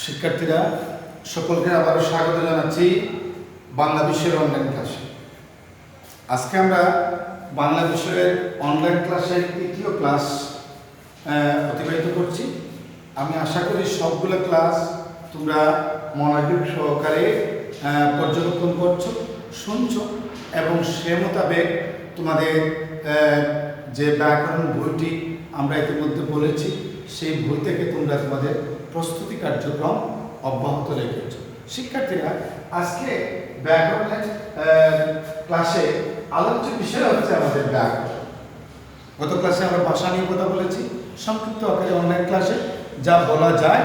শিক্ষার্থীরা সকলকে আবারও স্বাগত জানাচ্ছি বাংলা বিষয়ের অনলাইন ক্লাসে। আজকে আমরা বাংলা বিষয়ের অনলাইন ক্লাসের তৃতীয় ক্লাস অতিবাহিত করছি। আমি আশা করি সবগুলো ক্লাস তোমরা মনোযোগ সহকারে পর্যবেক্ষণ করছো, শুনছো এবং সে মোতাবেক তোমাদের যে ব্যাকরণ বইটি আমরা ইতিমধ্যে বলেছি সেই বই থেকে তোমরা তোমাদের প্রস্তুতি কার্যক্রম অব্যাহত রেখেছ। শিক্ষার্থীরা আজকে ব্যাকরণের ক্লাসে আলোচ্য বিষয় হচ্ছে আমাদের ব্যাকরণ। গত ক্লাসে আমরা ভাষা নিয়ে কথা বলেছি সংক্ষিপ্ত আকারে অনলাইন ক্লাসে যা বলা যায়।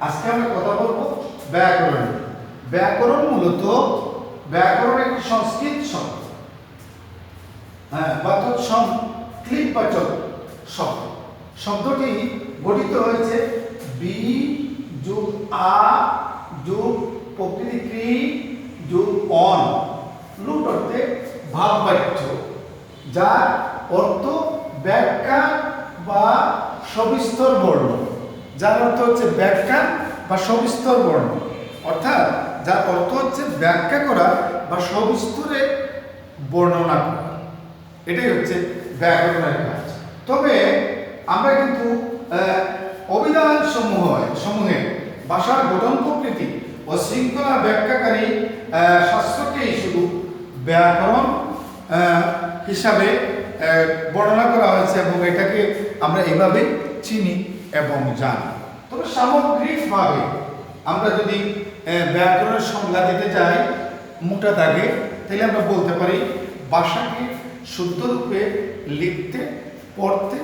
আজকে আমরা কথা বলবো ব্যাকরণ। ব্যাকরণ মূলত ব্যাকরণ একটি সংস্কৃত শব্দ, ক্লিপবাচক শব্দ। শব্দটি গঠিত হয়েছে বি যোগ আ যোগ প্রকৃতি ক্রি যোগ অন লুট অর্থে ভাববাচ্য, যার অর্থ ব্যাখ্যা বা সবিস্তর বর্ণ। যার অর্থ হচ্ছে ব্যাখ্যা বা সবিস্তর বর্ণ, অর্থাৎ যার অর্থ হচ্ছে ব্যাখ্যা করা বা সবিস্তরে বর্ণনা করা। এটাই হচ্ছে ব্যাকরণের কাজ। তবে আমরা কিন্তু অভিধান সমূহে ভাষার গঠন প্রকৃতি ও শৃঙ্খলা ব্যাখ্যাকারী শাস্ত্রকেই শুধু ব্যাকরণ হিসাবে বর্ণনা করা হয়েছে এবং এটাকে আমরা এভাবে চিনি এবং জানি। তবে সামগ্রিকভাবে আমরা যদি ব্যাকরণের সংজ্ঞা দিতে যাই মোটা দাগে, তাহলে আমরা বলতে পারি ভাষাকে শুদ্ধরূপে লিখতে, পড়তে,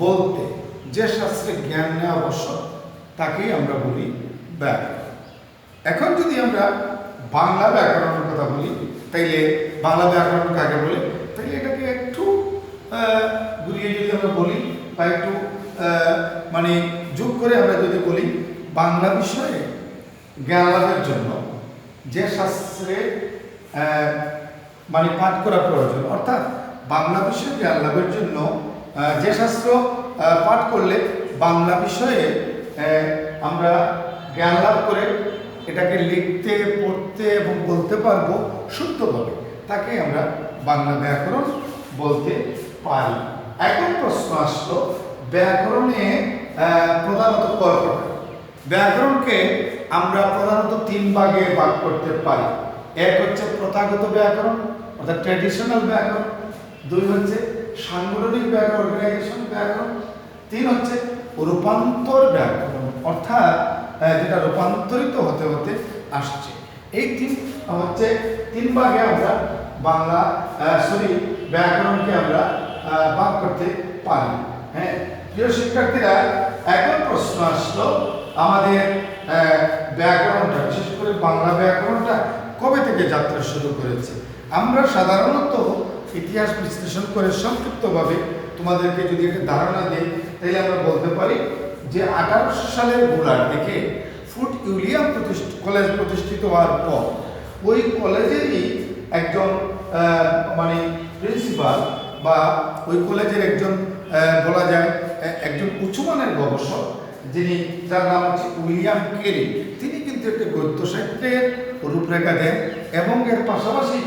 বলতে যে শাস্ত্রে জ্ঞান নেওয়া আবশ্যক তাকেই আমরা বলি ব্যাকরণ। এখন যদি আমরা বাংলা ব্যাকরণের কথা বলি, তাইলে বাংলা ব্যাকরণ কাকে বলে, তাইলে এটাকে একটু ঘুরিয়ে যদি আমরা বলি বা একটু যোগ করে আমরা যদি বলি, বাংলা বিষয়ে জ্ঞান লাভের জন্য যে শাস্ত্রে পাঠ করা প্রয়োজন, অর্থাৎ বাংলা বিষয়ে জ্ঞান লাভের জন্য যে শাস্ত্র পাঠ করলে বাংলা বিষয়ে আমরা জ্ঞান লাভ করে এটাকে লিখতে, পড়তে এবং বলতে পারবো শুদ্ধভাবে, তাকে আমরা বাংলা ব্যাকরণ বলতে পারি। এখন প্রশ্ন আসলো, ব্যাকরণে প্রধানত কয় প্রকার? ব্যাকরণকে আমরা প্রধানত তিন ভাগে ভাগ করতে পারি। এক হচ্ছে প্রথাগত ব্যাকরণ অর্থাৎ ট্র্যাডিশনাল ব্যাকরণ, দুই হচ্ছে সাংগঠনিক ব্যাকরণ অর্গানাইজেশন ব্যাকরণ, তিন হচ্ছে রূপান্তর ব্যাকরণ অর্থাৎ যেটা রূপান্তরিত হতে হতে আসছে। এই তিন ভাগে আমরা বাংলা ব্যাকরণকে আমরা ভাগ করতে পারি। হ্যাঁ প্রিয় শিক্ষার্থীরা, এখন প্রশ্ন আসলো আমাদের ব্যাকরণটা, বিশেষ করে বাংলা ব্যাকরণটা কবে থেকে যাত্রা শুরু করেছে? আমরা সাধারণত ইতিহাস বিশ্লেষণ করে সংক্ষিপ্তভাবে তোমাদেরকে যদি একটা ধারণা দিই, তাহলে আমরা বলতে পারি যে 1800 সালের গোড়ার দিকে ফুট উইলিয়াম কলেজ প্রতিষ্ঠিত হওয়ার পর ওই কলেজেরই একজন প্রিন্সিপাল বা ওই কলেজের একজন বলা যায় একজন উচ্চমানের গবেষক, যার নাম হচ্ছে উইলিয়াম কেরি, তিনি কিন্তু একটা গদ্য সাহিত্যের রূপরেখা দেন এবং এর পাশাপাশি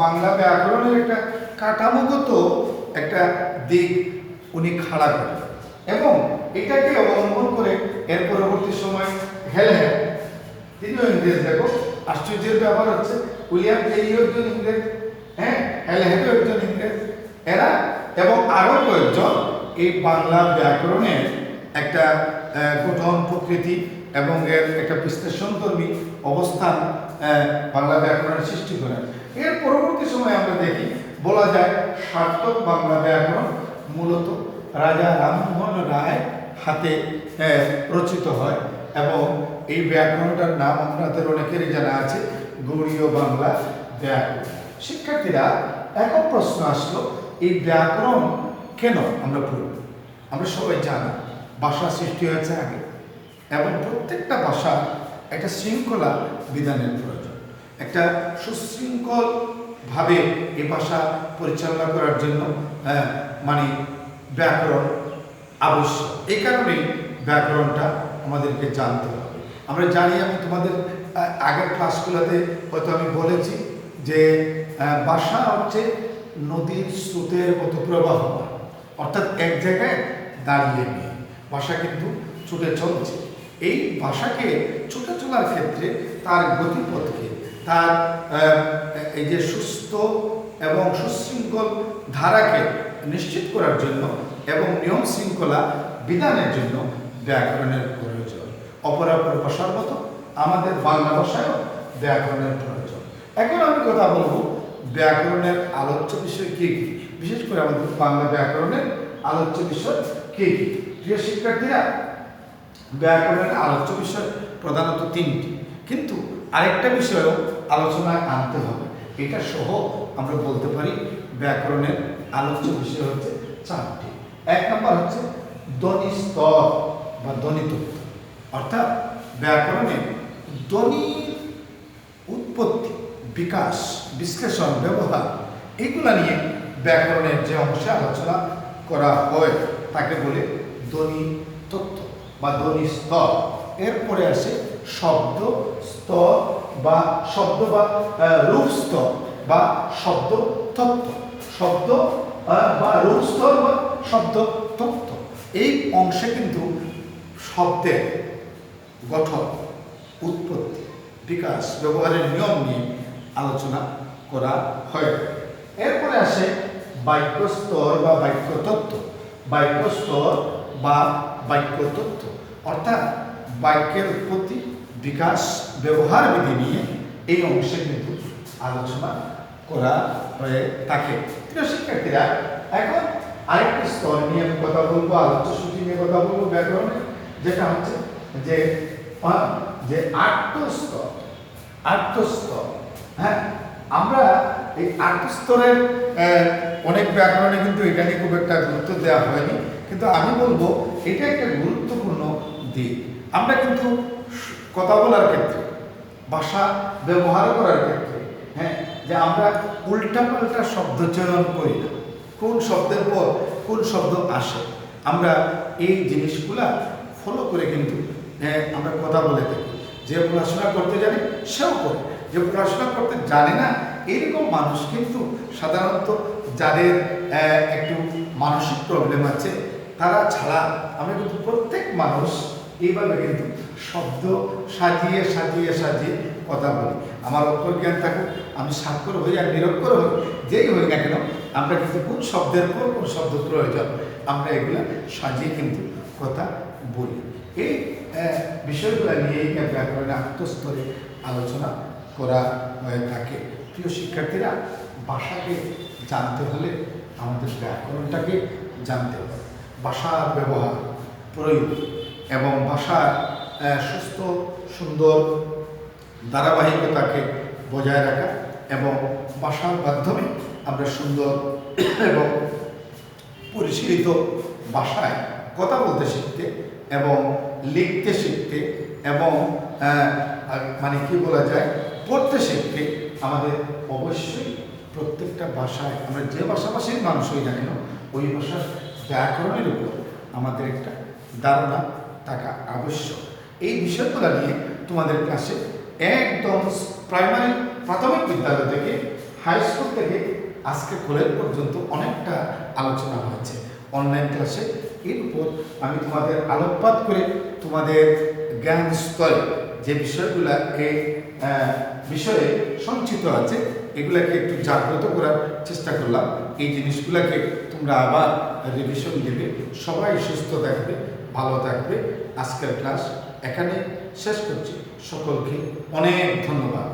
বাংলা ব্যাকরণের একটা কাঠামোগত একটা দিক উনি খাড়া করেন এবং এটাকে অবলম্বন করে এর পরবর্তী সময় হেলহেড, তিনিও ইংরেজ। দেখো আশ্চর্যের ব্যাপার হচ্ছে উইলিয়াম কেরিও একজন ইংরেজ, হেলহেডও একজন ইংরেজ, এরা এবং আরও কয়েকজন এই বাংলা ব্যাকরণের একটা গঠন প্রকৃতি এবং এর একটা বিশ্লেষণধর্মী অবস্থান বাংলা ব্যাকরণের সৃষ্টি করেন। এর পরবর্তী সময় আমরা দেখি, বলা যায় সার্থক বাংলা ব্যাকরণ মূলত রাজা রামমোহন রায় হাতে রচিত হয় এবং এই ব্যাকরণটার নাম আপনাদের অনেকেরই জানা আছে, গৌড়ীয় বাংলা ব্যাকরণ। শিক্ষার্থীরা, এখন প্রশ্ন আসলো, এই ব্যাকরণ কেন আমরা পড়ব? আমরা সবাই জানি ভাষা সৃষ্টি হয়েছে আগে এবং প্রত্যেকটা ভাষা একটা শৃঙ্খলা বিধানের প্রয়োজন, একটা সুশৃঙ্খলভাবে এই ভাষা পরিচালনা করার জন্য ব্যাকরণ আবশ্যক। এই কারণেই ব্যাকরণটা আমাদেরকে জানতে হবে। আমরা জানি, আমি তোমাদের আগের ক্লাসগুলোতে হয়তো আমি বলেছি যে ভাষা হচ্ছে নদীর স্রোতের মতো প্রবাহমান, অর্থাৎ এক জায়গায় দাঁড়িয়ে নেই, ভাষা কিন্তু ছুটে চলছে। এই ভাষাকে ছুটে চলার ক্ষেত্রে তার গতিপথকে, তার এই যে সুস্থ এবং সুশৃঙ্খল ধারাকে নিশ্চিত করার জন্য এবং নিয়ম শৃঙ্খলা বিধানের জন্য ব্যাকরণের প্রয়োজন। অপরাপর ভাষার মতো আমাদের বাংলা ভাষায়ও ব্যাকরণের প্রয়োজন। এখন আমি কথা বলবো ব্যাকরণের আলোচ্য বিষয় কী কী, বিশেষ করে আমাদের বাংলা ব্যাকরণের আলোচ্য বিষয় কী কী। প্রিয় শিক্ষার্থীরা, ব্যাকরণের আলোচ্য বিষয় প্রধানত 3টি, কিন্তু আরেকটা বিষয়ও আলোচনায় আনতে হবে। এটা সহ আমরা বলতে পারি ব্যাকরণের আলোচ্য বিষয় হচ্ছে 4টি। 1 নম্বর হচ্ছে ধ্বনি স্তর বা ধ্বনিতত্ত্ব, অর্থাৎ ব্যাকরণে ধ্বনির উৎপত্তি, বিকাশ, বিশ্লেষণ, ব্যবহার, এগুলা নিয়ে ব্যাকরণের যে অংশে আলোচনা করা হয় তাকে বলে ধ্বনি তত্ত্ব বা ধ্বনি স্তর। এরপরে আসে শব্দ স্তর বা রূপ স্তর বা শব্দ তত্ত্ব, শব্দ বা রূপ স্তর বা শব্দ তত্ত্ব। এই অংশে কিন্তু শব্দের গঠন, উৎপত্তি, বিকাশ, ব্যবহারের নিয়ম নিয়ে আলোচনা করা হয়। এরপরে আসে বাক্য স্তর বা বাক্য তত্ত্ব। বাক্য স্তর বা বাক্য তত্ত্ব অর্থাৎ বাক্যের উৎপত্তি, বিকাশ, ব্যবহার বিধি নিয়ে এই অংশে কিন্তু আলোচনা করা হয়ে থাকে। প্রিয় শিক্ষার্থীরা, এখন আরেকটি স্তর নিয়ে আমি কথা বলবো, আলোচ্য সূচি নিয়ে কথা বলবো ব্যাকরণে, যেটা হচ্ছে যে আত্মস্তর। আত্মস্তর, হ্যাঁ, আমরা এই আত্মস্তরের অনেক ব্যাকরণে কিন্তু এটা নিয়ে খুব একটা গুরুত্ব দেওয়া হয়নি, কিন্তু আমি বলবো এটা একটা গুরুত্বপূর্ণ দিক। আমরা কিন্তু কথা বলার ক্ষেত্রে, ভাষা ব্যবহার করার ক্ষেত্রে, হ্যাঁ, যে আমরা উল্টাপাল্টা শব্দ চয়ন করি না, কোন শব্দের পর কোন শব্দ আসে, আমরা এই জিনিসগুলা ফলো করে কিন্তু আমরা কথা বলে থাকি। যে পড়াশোনা করতে জানে সেও করে, যে পড়াশোনা করতে জানে না এরকম মানুষ কিন্তু সাধারণত, যাদের একটু মানসিক প্রবলেম আছে তারা ছাড়া আমরা কিন্তু প্রত্যেক মানুষ এইভাবে কিন্তু শব্দ সাজিয়ে সাজিয়ে সাজিয়ে কথা বলি। আমার অক্ষর জ্ঞান থাকুক, আমি স্বাক্ষর হই আর নিরক্ষর হই, যেই হই না কেন, আমরা কিন্তু কোন শব্দের পর কোন শব্দ প্রয়োজন আমরা এগুলা সাজিয়ে কিন্তু কথা বলি। এই বিষয়গুলো নিয়েই ব্যাকরণের আত্মস্তরে আলোচনা করা হয়ে থাকে। প্রিয় শিক্ষার্থীরা, ভাষাকে জানতে হলে আমাদের ব্যাকরণটাকে জানতে হবে। ভাষার ব্যবহার, প্রয়োগ এবং ভাষার সুস্থ সুন্দর ধারাবাহিকতাকে বজায় রাখা এবং ভাষার মাধ্যমে আমরা সুন্দর এবং পরিশীলিত ভাষায় কথা বলতে শিখতে এবং লিখতে শিখতে এবং মানে কি বলা যায়, পড়তে শিখতে আমাদের অবশ্যই প্রত্যেকটা ভাষায়, আমরা যে ভাষাভাষীর মানুষ হই না কেন, ওই ভাষার ব্যাকরণের উপর আমাদের একটা ধারণা থাকা আবশ্যক। এই বিষয়গুলো নিয়ে তোমাদের ক্লাসে একদম প্রাথমিক বিদ্যালয় থেকে হাই স্কুল থেকে আজকে কলেজ পর্যন্ত অনেকটা আলোচনা হয়েছে অনলাইন ক্লাসে। এর উপর আমি তোমাদের আলোকপাত করে তোমাদের জ্ঞান স্তরে যে বিষয়গুলা এই বিষয়ে সঞ্চিত আছে এগুলাকে একটু জাগ্রত করার চেষ্টা করলাম। এই জিনিসগুলোকে তোমরা আবার রিভিশন দেবে। সবাই সুস্থ থাকবে, ভালো থাকবে। আজকের ক্লাস এখানে শেষ করছি। সকলকে অনেক ধন্যবাদ।